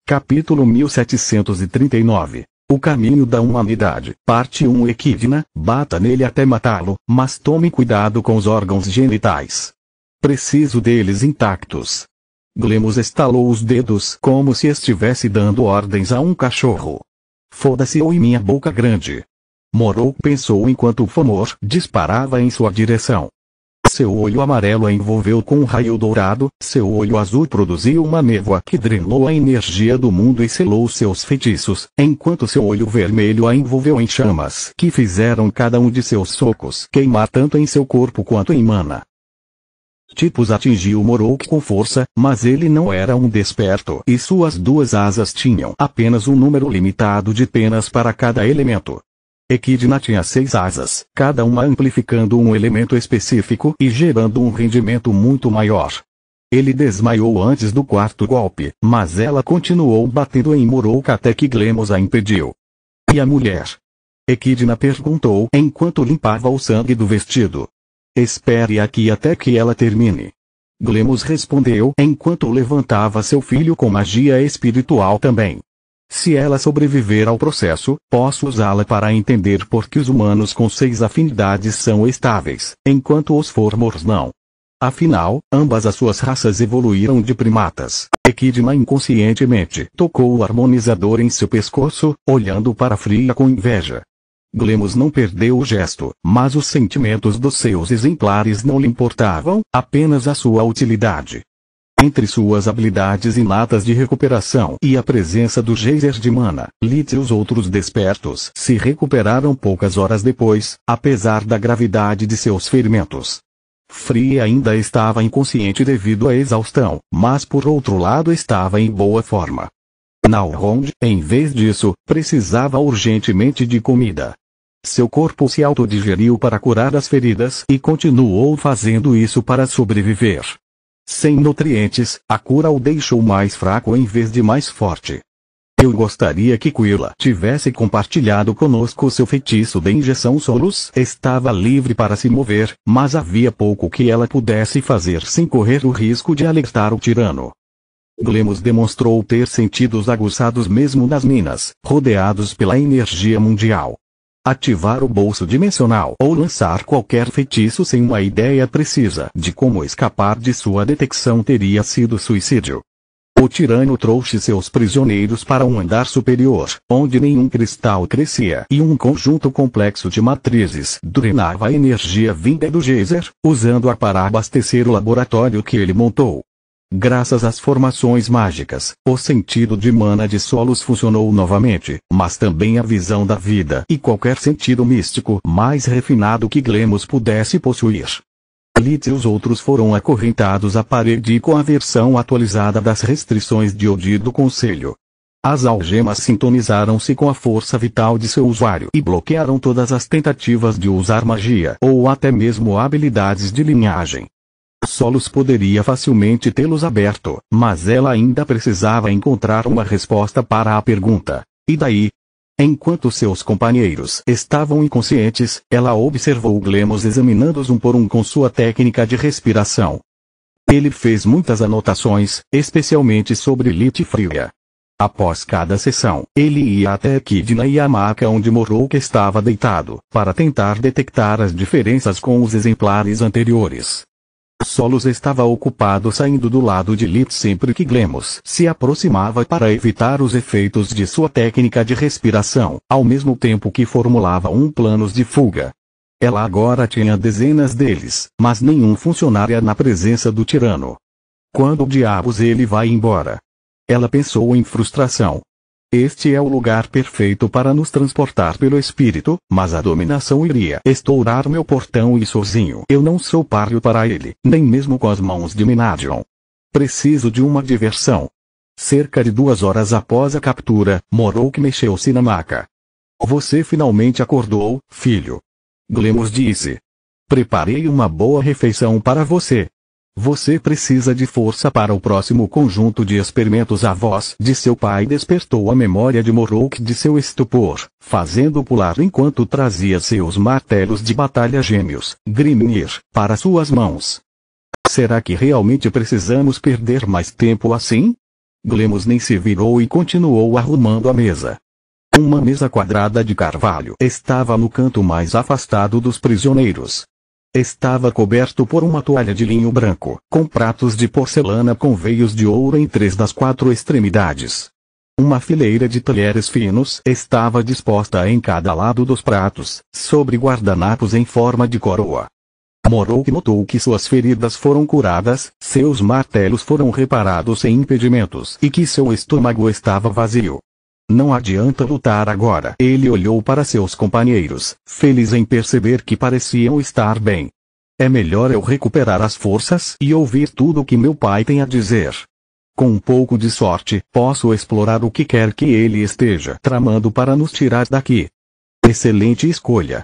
Capítulo 1739. O caminho da humanidade. Parte 1. Equidna, bata nele até matá-lo, mas tome cuidado com os órgãos genitais. Preciso deles intactos. Glemos estalou os dedos como se estivesse dando ordens a um cachorro. Foda-se ou em minha boca grande. Morrow pensou enquanto o Fomor disparava em sua direção. Seu olho amarelo a envolveu com um raio dourado, seu olho azul produziu uma névoa que drenou a energia do mundo e selou seus feitiços, enquanto seu olho vermelho a envolveu em chamas que fizeram cada um de seus socos queimar tanto em seu corpo quanto em mana. Tipos atingiu Morrow com força, mas ele não era um desperto e suas duas asas tinham apenas um número limitado de penas para cada elemento. Equidna tinha 6 asas, cada uma amplificando um elemento específico e gerando um rendimento muito maior. Ele desmaiou antes do quarto golpe, mas ela continuou batendo em Morrow até que Glemos a impediu. E a mulher? Equidna perguntou enquanto limpava o sangue do vestido. Espere aqui até que ela termine. Glemos respondeu enquanto levantava seu filho com magia espiritual também. Se ela sobreviver ao processo, posso usá-la para entender por que os humanos com 6 afinidades são estáveis, enquanto os Fomors não. Afinal, ambas as suas raças evoluíram de primatas. Equidna inconscientemente tocou o harmonizador em seu pescoço, olhando para Fria com inveja. Glemos não perdeu o gesto, mas os sentimentos dos seus exemplares não lhe importavam, apenas a sua utilidade. Entre suas habilidades inatas de recuperação e a presença do geyser de mana, Lit e os outros despertos se recuperaram poucas horas depois, apesar da gravidade de seus ferimentos. Fria ainda estava inconsciente devido à exaustão, mas por outro lado estava em boa forma. Nalrond, em vez disso, precisava urgentemente de comida. Seu corpo se autodigeriu para curar as feridas e continuou fazendo isso para sobreviver. Sem nutrientes, a cura o deixou mais fraco em vez de mais forte. Eu gostaria que Quilla tivesse compartilhado conosco seu feitiço de injeção Solus. Estava livre para se mover, mas havia pouco que ela pudesse fazer sem correr o risco de alertar o tirano. Glemos demonstrou ter sentidos aguçados mesmo nas minas, rodeados pela energia mundial. Ativar o bolso dimensional ou lançar qualquer feitiço sem uma ideia precisa de como escapar de sua detecção teria sido suicídio. O tirano trouxe seus prisioneiros para um andar superior, onde nenhum cristal crescia e um conjunto complexo de matrizes drenava a energia vinda do geyser, usando-a para abastecer o laboratório que ele montou. Graças às formações mágicas, o sentido de mana de Solos funcionou novamente, mas também a visão da vida e qualquer sentido místico mais refinado que Glemos pudesse possuir. Lit e os outros foram acorrentados à parede com a versão atualizada das restrições de Odi do Conselho. As algemas sintonizaram-se com a força vital de seu usuário e bloquearam todas as tentativas de usar magia ou até mesmo habilidades de linhagem. Solos poderia facilmente tê-los aberto, mas ela ainda precisava encontrar uma resposta para a pergunta. E daí? Enquanto seus companheiros estavam inconscientes, ela observou Glemos examinando-os um por um com sua técnica de respiração. Ele fez muitas anotações, especialmente sobre Lit e Fria. Após cada sessão, ele ia até Equidna e a maca onde Morrow estava deitado, para tentar detectar as diferenças com os exemplares anteriores. Solos estava ocupado saindo do lado de Lit sempre que Glemos se aproximava para evitar os efeitos de sua técnica de respiração, ao mesmo tempo que formulava planos de fuga. Ela agora tinha dezenas deles, mas nenhum funcionaria na presença do tirano. Quando diabos ele vai embora? Ela pensou em frustração. Este é o lugar perfeito para nos transportar pelo espírito, mas a dominação iria estourar meu portão e sozinho eu não sou páreo para ele, nem mesmo com as mãos de Menadion. Preciso de uma diversão. Cerca de 2 horas após a captura, Morrow mexeu-se na maca. Você finalmente acordou, filho. Glemos disse. Preparei uma boa refeição para você. Você precisa de força para o próximo conjunto de experimentos. A voz de seu pai despertou a memória de Morrow de seu estupor, fazendo pular enquanto trazia seus martelos de batalha gêmeos, Grimnir, para suas mãos. Será que realmente precisamos perder mais tempo assim? Glemos nem se virou e continuou arrumando a mesa. Uma mesa quadrada de carvalho estava no canto mais afastado dos prisioneiros. Estava coberto por uma toalha de linho branco, com pratos de porcelana com veios de ouro em 3 das 4 extremidades. Uma fileira de talheres finos estava disposta em cada lado dos pratos, sobre guardanapos em forma de coroa. Morok notou que suas feridas foram curadas, seus martelos foram reparados sem impedimentos e que seu estômago estava vazio. Não adianta lutar agora. Ele olhou para seus companheiros, feliz em perceber que pareciam estar bem. É melhor eu recuperar as forças e ouvir tudo o que meu pai tem a dizer. Com um pouco de sorte, posso explorar o que quer que ele esteja tramando para nos tirar daqui. Excelente escolha.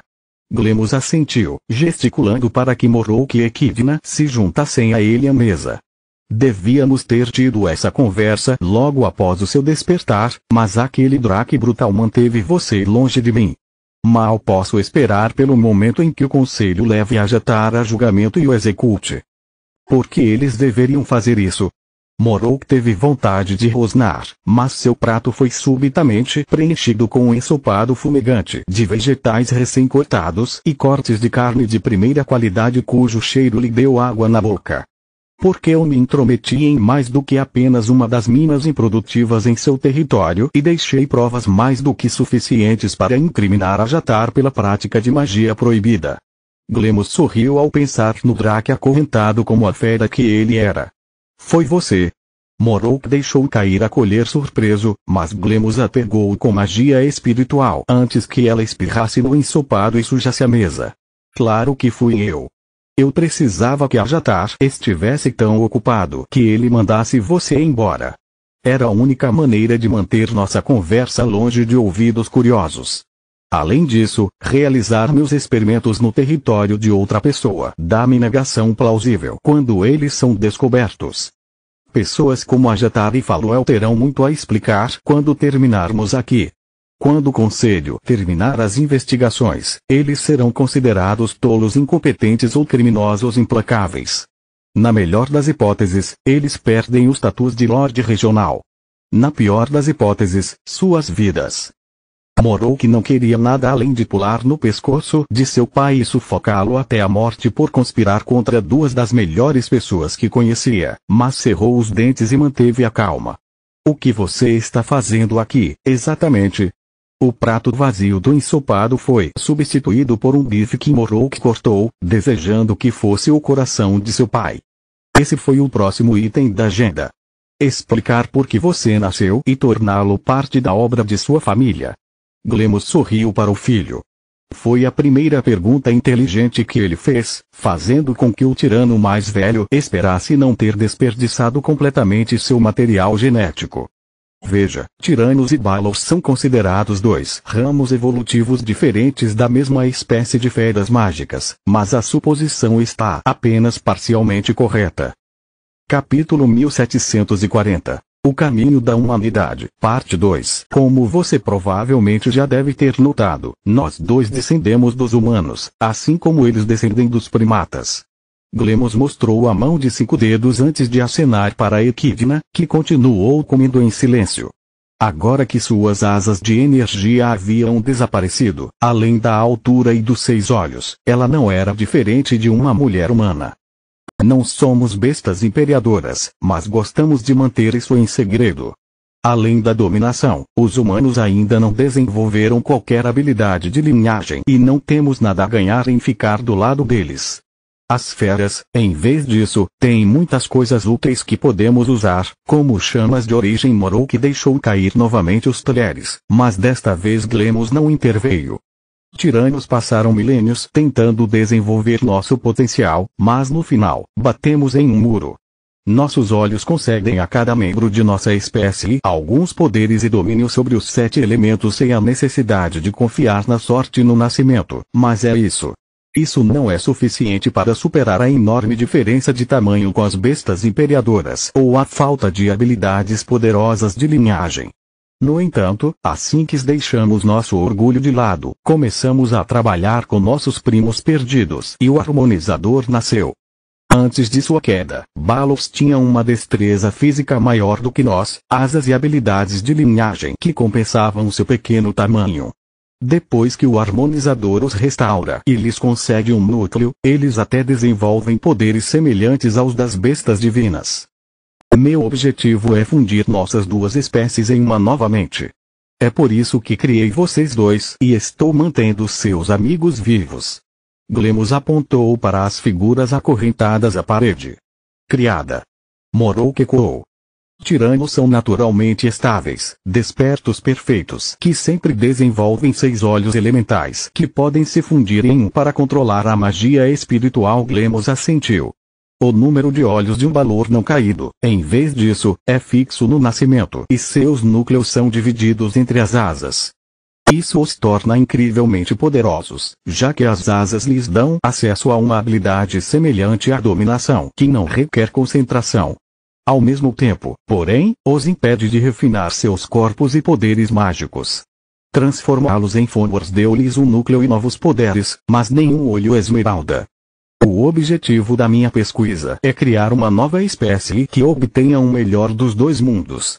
Glemos assentiu, gesticulando para que Morok e Equidna se juntassem a ele à mesa. Devíamos ter tido essa conversa logo após o seu despertar, mas aquele Drake brutal manteve você longe de mim. Mal posso esperar pelo momento em que o conselho leve a Jatar a julgamento e o execute. Por que eles deveriam fazer isso? Morok teve vontade de rosnar, mas seu prato foi subitamente preenchido com um ensopado fumegante de vegetais recém-cortados e cortes de carne de primeira qualidade cujo cheiro lhe deu água na boca. Porque eu me intrometi em mais do que apenas uma das minas improdutivas em seu território e deixei provas mais do que suficientes para incriminar a Jatar pela prática de magia proibida. Glemos sorriu ao pensar no Drake acorrentado como a fera que ele era. Foi você. Morok deixou cair a colher surpreso, mas Glemos a pegou com magia espiritual antes que ela espirrasse no ensopado e sujasse a mesa. Claro que fui eu. Eu precisava que a Jatar estivesse tão ocupado que ele mandasse você embora. Era a única maneira de manter nossa conversa longe de ouvidos curiosos. Além disso, realizar meus experimentos no território de outra pessoa dá-me negação plausível quando eles são descobertos. Pessoas como a Jatar e Faluel terão muito a explicar quando terminarmos aqui. Quando o Conselho terminar as investigações, eles serão considerados tolos incompetentes ou criminosos implacáveis. Na melhor das hipóteses, eles perdem o status de Lorde Regional. Na pior das hipóteses, suas vidas. Morok não queria nada além de pular no pescoço de seu pai e sufocá-lo até a morte por conspirar contra 2 das melhores pessoas que conhecia, mas cerrou os dentes e manteve a calma. O que você está fazendo aqui, exatamente? O prato vazio do ensopado foi substituído por um bife que Morok cortou, desejando que fosse o coração de seu pai. Esse foi o próximo item da agenda. Explicar por que você nasceu e torná-lo parte da obra de sua família. Glemos sorriu para o filho. Foi a primeira pergunta inteligente que ele fez, fazendo com que o tirano mais velho esperasse não ter desperdiçado completamente seu material genético. Veja, tiranos e balos são considerados 2 ramos evolutivos diferentes da mesma espécie de feras mágicas, mas a suposição está apenas parcialmente correta. Capítulo 1740. O caminho da humanidade, parte 2. Como você provavelmente já deve ter notado, nós 2 descendemos dos humanos, assim como eles descendem dos primatas. Glemos mostrou a mão de 5 dedos antes de acenar para Equidna, que continuou comendo em silêncio. Agora que suas asas de energia haviam desaparecido, além da altura e dos 6 olhos, ela não era diferente de uma mulher humana. Não somos bestas imperadoras, mas gostamos de manter isso em segredo. Além da dominação, os humanos ainda não desenvolveram qualquer habilidade de linhagem e não temos nada a ganhar em ficar do lado deles. As feras, em vez disso, têm muitas coisas úteis que podemos usar, como chamas de origem. Morok deixou cair novamente os talheres, mas desta vez Glemos não interveio. Tiranos passaram milênios tentando desenvolver nosso potencial, mas no final, batemos em um muro. Nossos olhos concedem a cada membro de nossa espécie alguns poderes e domínio sobre os 7 elementos sem a necessidade de confiar na sorte no nascimento, mas é isso. Isso não é suficiente para superar a enorme diferença de tamanho com as bestas imperadoras ou a falta de habilidades poderosas de linhagem. No entanto, assim que deixamos nosso orgulho de lado, começamos a trabalhar com nossos primos perdidos e o harmonizador nasceu. Antes de sua queda, Balos tinha uma destreza física maior do que nós, asas e habilidades de linhagem que compensavam seu pequeno tamanho. Depois que o harmonizador os restaura e lhes concede um núcleo, eles até desenvolvem poderes semelhantes aos das bestas divinas. Meu objetivo é fundir nossas duas espécies em uma novamente. É por isso que criei vocês dois e estou mantendo seus amigos vivos. Glemos apontou para as figuras acorrentadas à parede. Criada. Morou ecoou. Tiranos são naturalmente estáveis, despertos perfeitos que sempre desenvolvem 6 olhos elementais que podem se fundir em um para controlar a magia espiritual. Glemos assentiu. O número de olhos de um valor não caído, em vez disso, é fixo no nascimento e seus núcleos são divididos entre as asas. Isso os torna incrivelmente poderosos, já que as asas lhes dão acesso a uma habilidade semelhante à dominação que não requer concentração. Ao mesmo tempo, porém, os impede de refinar seus corpos e poderes mágicos. Transformá-los em Fomors deu-lhes um núcleo e novos poderes, mas nenhum olho esmeralda. O objetivo da minha pesquisa é criar uma nova espécie que obtenha um melhor dos dois mundos.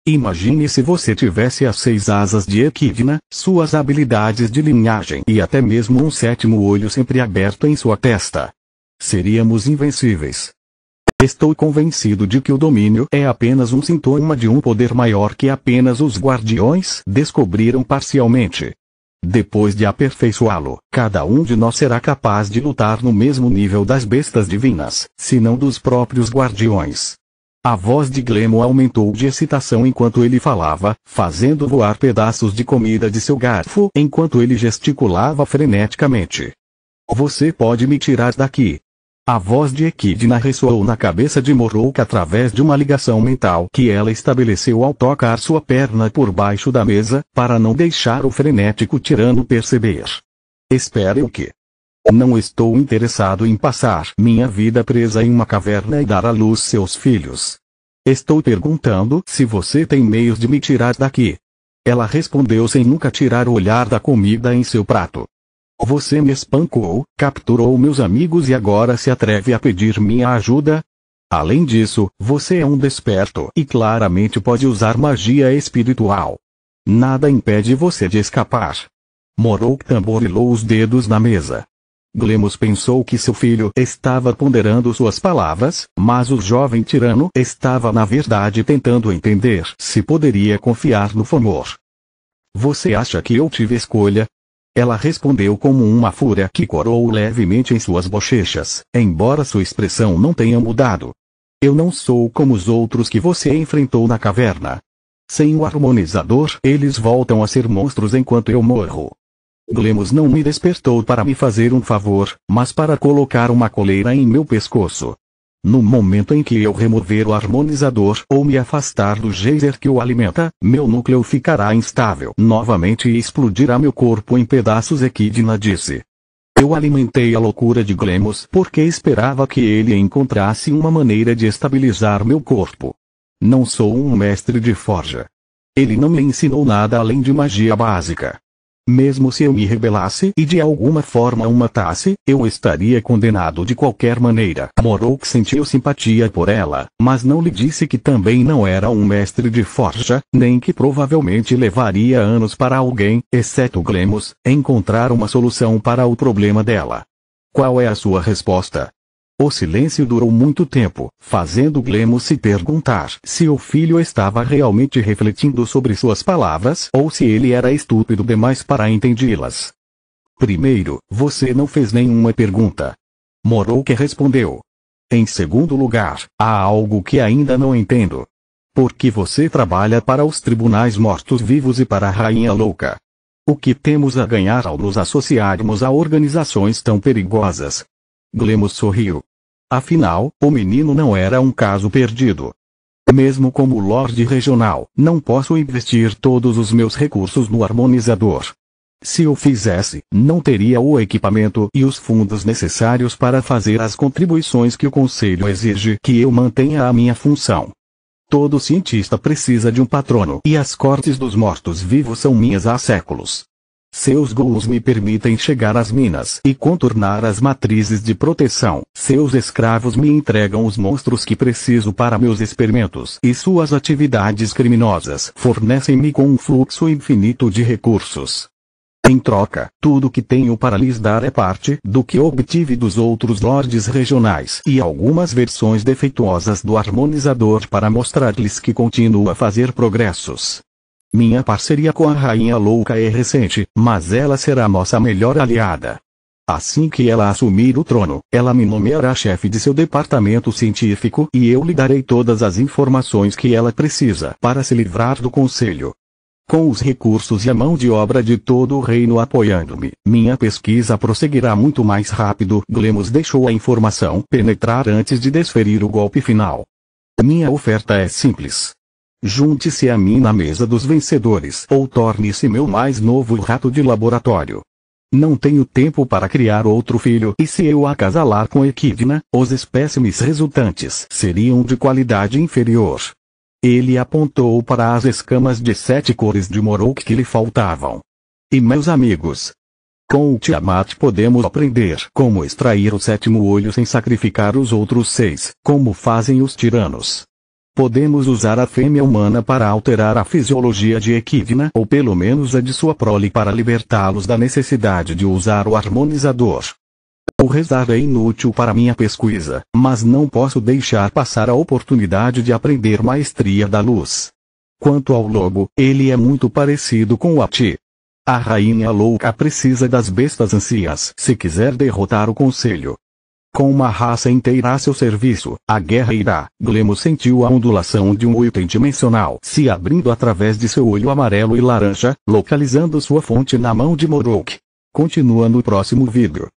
Imagine se você tivesse as 6 asas de Equidna, suas habilidades de linhagem e até mesmo um 7º olho sempre aberto em sua testa. Seríamos invencíveis. Estou convencido de que o domínio é apenas um sintoma de um poder maior que apenas os guardiões descobriram parcialmente. Depois de aperfeiçoá-lo, cada um de nós será capaz de lutar no mesmo nível das bestas divinas, se não dos próprios guardiões. A voz de Glemo aumentou de excitação enquanto ele falava, fazendo voar pedaços de comida de seu garfo enquanto ele gesticulava freneticamente. Você pode me tirar daqui. A voz de Equidna ressoou na cabeça de Morrowick através de uma ligação mental que ela estabeleceu ao tocar sua perna por baixo da mesa, para não deixar o frenético tirano perceber. Espere o quê? Não estou interessado em passar minha vida presa em uma caverna e dar à luz seus filhos. Estou perguntando se você tem meios de me tirar daqui. Ela respondeu sem nunca tirar o olhar da comida em seu prato. Você me espancou, capturou meus amigos e agora se atreve a pedir minha ajuda? Além disso, você é um desperto e claramente pode usar magia espiritual. Nada impede você de escapar. Morrowick tamborilou os dedos na mesa. Glemos pensou que seu filho estava ponderando suas palavras, mas o jovem tirano estava na verdade tentando entender se poderia confiar no Fomor. Você acha que eu tive escolha? Ela respondeu como uma fúria que corou levemente em suas bochechas, embora sua expressão não tenha mudado. Eu não sou como os outros que você enfrentou na caverna. Sem o harmonizador, eles voltam a ser monstros enquanto eu morro. Glemos não me despertou para me fazer um favor, mas para colocar uma coleira em meu pescoço. No momento em que eu remover o harmonizador ou me afastar do geyser que o alimenta, meu núcleo ficará instável novamente e explodirá meu corpo em pedaços. Equidna disse. Eu alimentei a loucura de Glemos porque esperava que ele encontrasse uma maneira de estabilizar meu corpo. Não sou um mestre de forja. Ele não me ensinou nada além de magia básica. Mesmo se eu me rebelasse e de alguma forma o matasse, eu estaria condenado de qualquer maneira. Morrowick sentiu simpatia por ela, mas não lhe disse que também não era um mestre de forja, nem que provavelmente levaria anos para alguém, exceto Glemos, encontrar uma solução para o problema dela. Qual é a sua resposta? O silêncio durou muito tempo, fazendo Glemos se perguntar se o filho estava realmente refletindo sobre suas palavras ou se ele era estúpido demais para entendê-las. Primeiro, você não fez nenhuma pergunta. Morrowick respondeu. Em segundo lugar, há algo que ainda não entendo. Por que você trabalha para os tribunais mortos-vivos e para a Rainha Louca? O que temos a ganhar ao nos associarmos a organizações tão perigosas? Glemos sorriu. Afinal, o menino não era um caso perdido. Mesmo como Lorde Regional, não posso investir todos os meus recursos no harmonizador. Se o fizesse, não teria o equipamento e os fundos necessários para fazer as contribuições que o Conselho exige que eu mantenha a minha função. Todo cientista precisa de um patrono e as cortes dos mortos-vivos são minhas há séculos. Seus gols me permitem chegar às minas e contornar as matrizes de proteção. Seus escravos me entregam os monstros que preciso para meus experimentos. E suas atividades criminosas fornecem-me com um fluxo infinito de recursos. Em troca, tudo que tenho para lhes dar é parte do que obtive dos outros lordes regionais e algumas versões defeituosas do harmonizador para mostrar-lhes que continuo a fazer progressos. Minha parceria com a Rainha Louca é recente, mas ela será nossa melhor aliada. Assim que ela assumir o trono, ela me nomeará chefe de seu departamento científico e eu lhe darei todas as informações que ela precisa para se livrar do conselho. Com os recursos e a mão de obra de todo o reino apoiando-me, minha pesquisa prosseguirá muito mais rápido. Glemos deixou a informação penetrar antes de desferir o golpe final. Minha oferta é simples. Junte-se a mim na mesa dos vencedores ou torne-se meu mais novo rato de laboratório. Não tenho tempo para criar outro filho e se eu acasalar com Equidna, os espécimes resultantes seriam de qualidade inferior. Ele apontou para as escamas de 7 cores de Morok que lhe faltavam. E meus amigos, com o Tiamat podemos aprender como extrair o 7º olho sem sacrificar os outros 6, como fazem os tiranos. Podemos usar a fêmea humana para alterar a fisiologia de Equidna ou pelo menos a de sua prole para libertá-los da necessidade de usar o harmonizador. O rezar é inútil para minha pesquisa, mas não posso deixar passar a oportunidade de aprender maestria da luz. Quanto ao lobo, ele é muito parecido com o Ati. A Rainha Louca precisa das bestas anciãs se quiser derrotar o conselho. Com uma raça inteira a seu serviço, a guerra irá. Glemos sentiu a ondulação de um item dimensional se abrindo através de seu olho amarelo e laranja, localizando sua fonte na mão de Morok. Continua no próximo vídeo.